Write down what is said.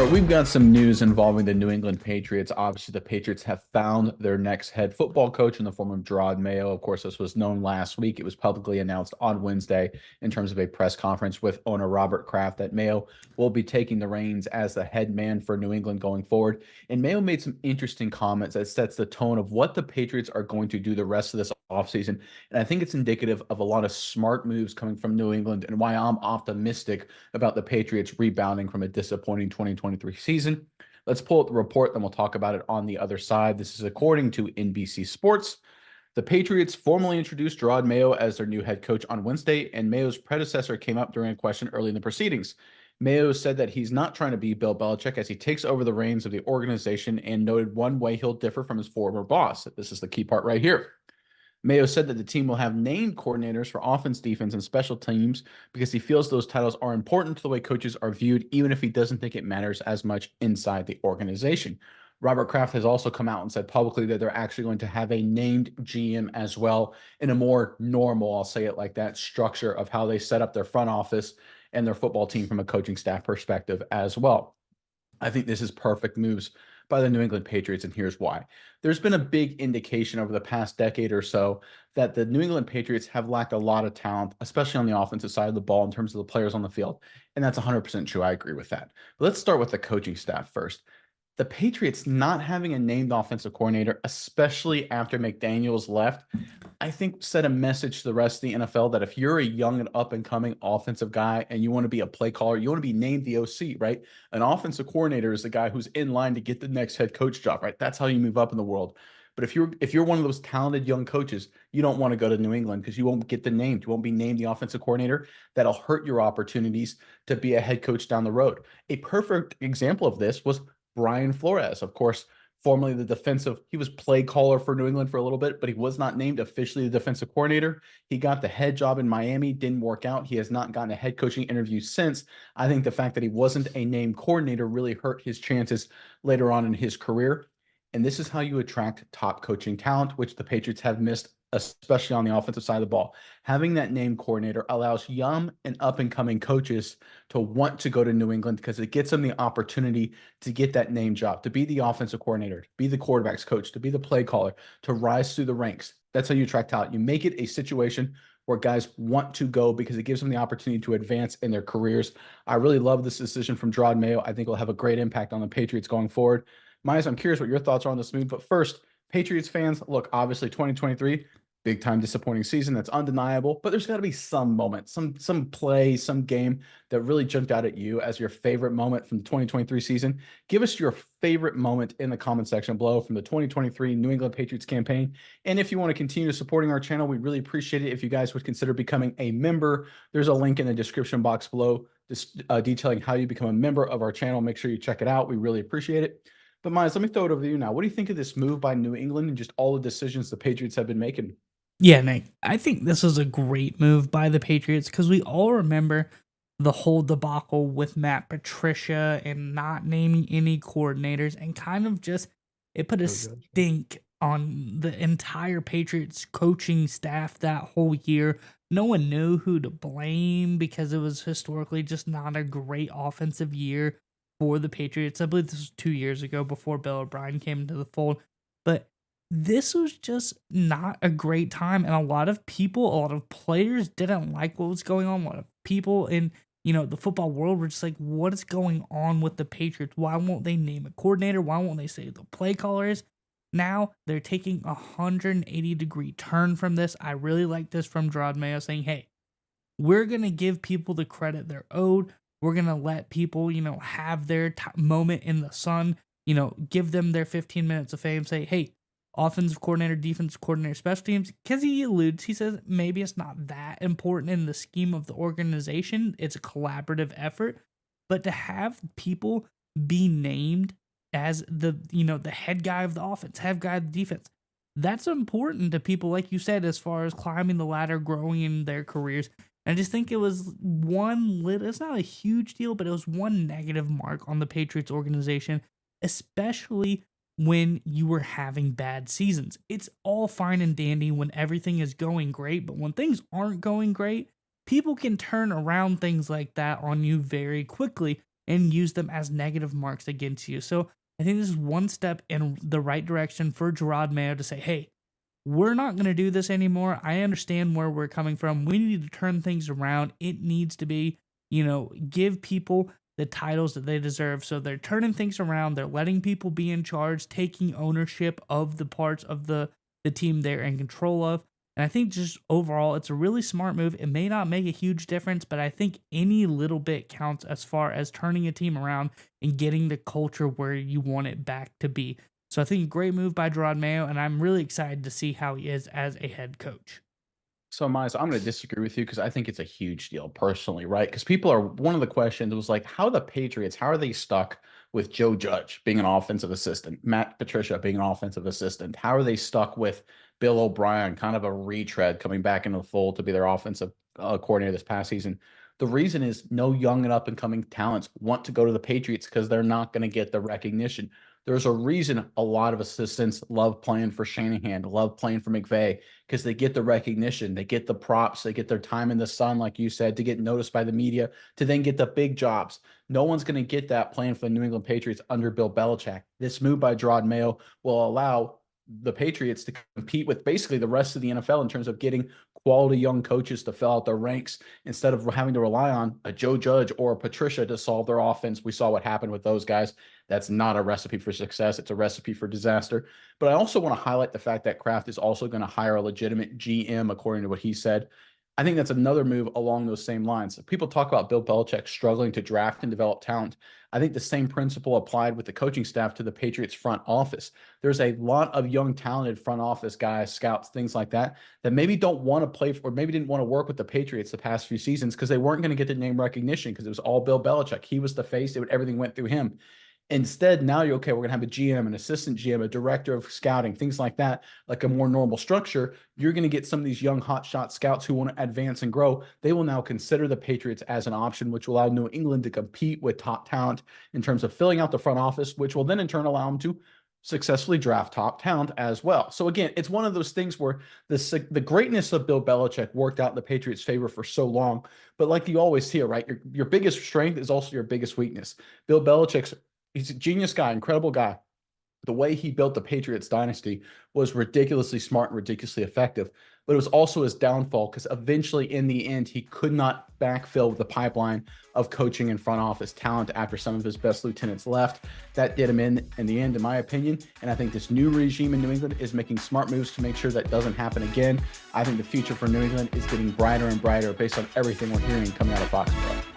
All right, we've got some news involving the New England Patriots. Obviously, the Patriots have found their next head football coach in the form of Gerard Mayo. Of course, this was known last week. It was publicly announced on Wednesday in terms of a press conference with owner Robert Kraft that Mayo will be taking the reins as the head man for New England going forward. And Mayo made some interesting comments that sets the tone of what the Patriots are going to do the rest of this offseason. And I think it's indicative of a lot of smart moves coming from New England and why I'm optimistic about the Patriots rebounding from a disappointing 2023 season. Let's pull up the report, then we'll talk about it on the other side. This is according to NBC Sports. The Patriots formally introduced Gerard Mayo as their new head coach on Wednesday, and Mayo's predecessor came up during a question early in the proceedings. Mayo said that he's not trying to be Bill Belichick as he takes over the reins of the organization and noted one way he'll differ from his former boss. This is the key part right here. Mayo said that the team will have named coordinators for offense, defense, and special teams because he feels those titles are important to the way coaches are viewed, even if he doesn't think it matters as much inside the organization. Robert Kraft has also come out and said publicly that they're actually going to have a named GM as well in a more normal, I'll say it like that, structure of how they set up their front office and their football team from a coaching staff perspective as well. I think this is perfect moves by the New England Patriots, and here's why. There's been a big indication over the past decade or so that the New England Patriots have lacked a lot of talent, especially on the offensive side of the ball in terms of the players on the field. And that's 100% true. I agree with that. But let's start with the coaching staff first. The Patriots not having a named offensive coordinator, especially after McDaniels left, I think set a message to the rest of the NFL that if you're a young and up and coming offensive guy and you want to be a play caller, you want to be named the OC, right? An offensive coordinator is the guy who's in line to get the next head coach job, right? That's how you move up in the world. But if you're one of those talented young coaches, you don't want to go to New England because you won't get the name. You won't be named the offensive coordinator. That'll hurt your opportunities to be a head coach down the road. A perfect example of this was Brian Flores, of course, formerly the defensive. He was play caller for New England for a little bit, but he was not named officially the defensive coordinator. He got the head job in Miami, didn't work out. He has not gotten a head coaching interview since. I think the fact that he wasn't a named coordinator really hurt his chances later on in his career. And this is how you attract top coaching talent, which the Patriots have missed, especially on the offensive side of the ball. Having that named coordinator allows young and up and coming coaches to want to go to New England because it gets them the opportunity to get that name job, to be the offensive coordinator, to be the quarterback's coach, to be the play caller, to rise through the ranks. That's how you attract talent. You make it a situation where guys want to go because it gives them the opportunity to advance in their careers. I really love this decision from Gerard Mayo. I think it'll have a great impact on the Patriots going forward. Myers, I'm curious what your thoughts are on this move. But first, Patriots fans, look, obviously 2023, big time disappointing season. That's undeniable. But there's got to be some moment, some play, some game that really jumped out at you as your favorite moment from the 2023 season. Give us your favorite moment in the comment section below from the 2023 New England Patriots campaign. And if you want to continue supporting our channel, we really appreciate it if you guys would consider becoming a member. There's a link in the description box below detailing how you become a member of our channel. Make sure you check it out. We really appreciate it. But Miles, let me throw it over to you now. What do you think of this move by New England and just all the decisions the Patriots have been making? Yeah, Nick, I think this is a great move by the Patriots because we all remember the whole debacle with Matt Patricia and not naming any coordinators and kind of just it put a So good. stink on the entire Patriots coaching staff that whole year. No one knew who to blame because it was historically just not a great offensive year for the Patriots. I believe this was 2 years ago before Bill O'Brien came into the fold. But this was just not a great time, and a lot of people, a lot of players didn't like what was going on. A lot of people in the football world were just like, "What is going on with the Patriots? Why won't they name a coordinator? Why won't they say the play callers?" Now they're taking a 180-degree turn from this. I really like this from Gerard Mayo saying, "Hey, we're gonna give people the credit they're owed. We're gonna let people, have their moment in the sun. Give them their 15 minutes of fame. Say, hey, offensive coordinator, defensive coordinator, special teams." Because he says maybe it's not that important in the scheme of the organization. It's a collaborative effort, but to have people be named as the head guy of the offense, head guy of the defense, that's important to people, like you said, as far as climbing the ladder, growing in their careers. I just think it was it's not a huge deal, but it was one negative mark on the Patriots organization, especially when you were having bad seasons. It's all fine and dandy when everything is going great, but when things aren't going great, people can turn around things like that on you very quickly. and use them as negative marks against you. So I think this is one step in the right direction for Gerard Mayo to say, hey, we're not going to do this anymore. I understand where we're coming from. We need to turn things around. It needs to be, give people the titles that they deserve. So they're turning things around. They're letting people be in charge, taking ownership of the parts of the team they're in control of. And I think just overall, it's a really smart move. It may not make a huge difference, but I think any little bit counts as far as turning a team around and getting the culture where you want it back to be. So I think great move by Gerard Mayo, and I'm really excited to see how he is as a head coach. So, Miles, I'm going to disagree with you because I think it's a huge deal personally, right? Because people are one of the questions was like, how the Patriots, how are they stuck with Joe Judge being an offensive assistant, Matt Patricia being an offensive assistant? How are they stuck with Bill O'Brien, kind of a retread coming back into the fold to be their offensive coordinator this past season? The reason is no young and up and coming talents want to go to the Patriots because they're not going to get the recognition. There's a reason a lot of assistants love playing for Shanahan, love playing for McVay, because they get the recognition, they get the props, they get their time in the sun, like you said, to get noticed by the media, to then get the big jobs. No one's going to get that playing for the New England Patriots under Bill Belichick. This move by Gerard Mayo will allow the Patriots to compete with basically the rest of the NFL in terms of getting quality young coaches to fill out their ranks instead of having to rely on a Joe Judge or a Patricia to solve their offense. We saw what happened with those guys. That's not a recipe for success. It's a recipe for disaster. But I also want to highlight the fact that Kraft is also going to hire a legitimate GM, according to what he said. I think that's another move along those same lines. People talk about Bill Belichick struggling to draft and develop talent. I think the same principle applied with the coaching staff to the Patriots front office. There's a lot of young, talented front office guys, scouts, things like that, that maybe don't want to play for, or maybe didn't want to work with the Patriots the past few seasons because they weren't going to get the name recognition because it was all Bill Belichick. He was the face. Everything went through him. Instead, now you're okay. We're gonna have a GM, an assistant GM, a director of scouting, things like that, like a more normal structure. You're gonna get some of these young hotshot scouts who want to advance and grow. They will now consider the Patriots as an option, which will allow New England to compete with top talent in terms of filling out the front office, which will then in turn allow them to successfully draft top talent as well. So again, it's one of those things where the greatness of Bill Belichick worked out in the Patriots' favor for so long. But like you always hear, right? Your biggest strength is also your biggest weakness. Bill Belichick's He's a genius guy, incredible guy. The way he built the Patriots dynasty was ridiculously smart and ridiculously effective, but it was also his downfall because eventually in the end, he could not backfill the pipeline of coaching and front office talent after some of his best lieutenants left. That did him in the end, in my opinion. And I think this new regime in New England is making smart moves to make sure that doesn't happen again. I think the future for New England is getting brighter and brighter based on everything we're hearing coming out of Foxborough.